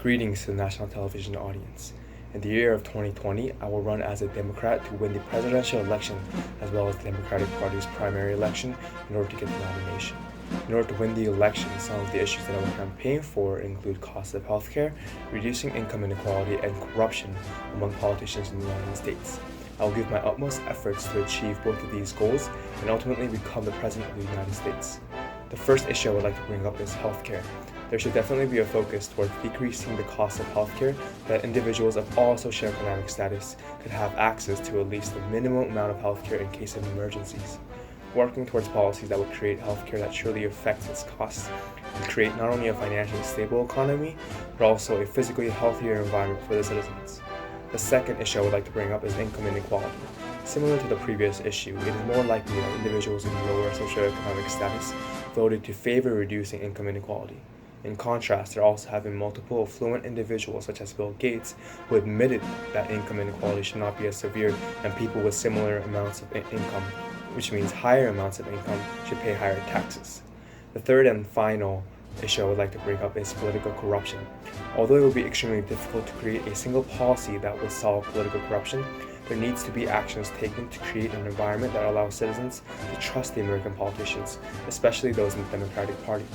Greetings to the national television audience. In the year of 2020, I will run as a Democrat to win the presidential election as well as the Democratic Party's primary election in order to get the nomination. In order to win the election, some of the issues that I will campaign for include cost of healthcare, reducing income inequality, and corruption among politicians in the United States. I will give my utmost efforts to achieve both of these goals and ultimately become the President of the United States. The first issue I would like to bring up is healthcare. There should definitely be a focus towards decreasing the cost of healthcare so that individuals of all socioeconomic status could have access to at least the minimum amount of healthcare in case of emergencies. Working towards policies that would create healthcare that truly affects its costs and create not only a financially stable economy, but also a physically healthier environment for the citizens. The second issue I would like to bring up is income inequality. Similar to the previous issue, it is more likely that individuals in lower socioeconomic status voted to favor reducing income inequality. In contrast, there also have been multiple affluent individuals such as Bill Gates who admitted that income inequality should not be as severe and people with similar amounts of income, which means higher amounts of income, should pay higher taxes. The third and final issue I would like to bring up is political corruption. Although it will be extremely difficult to create a single policy that will solve political corruption, there needs to be actions taken to create an environment that allows citizens to trust the American politicians, especially those in the Democratic Party.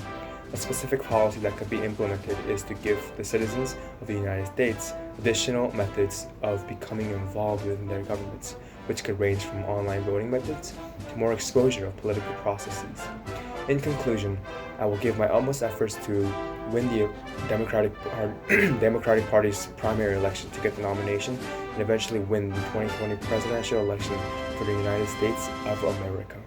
A specific policy that could be implemented is to give the citizens of the United States additional methods of becoming involved within their governments, which could range from online voting methods to more exposure of political processes. In conclusion, I will give my utmost efforts to win the Democratic Party's primary election to get the nomination and eventually win the 2020 presidential election for the United States of America.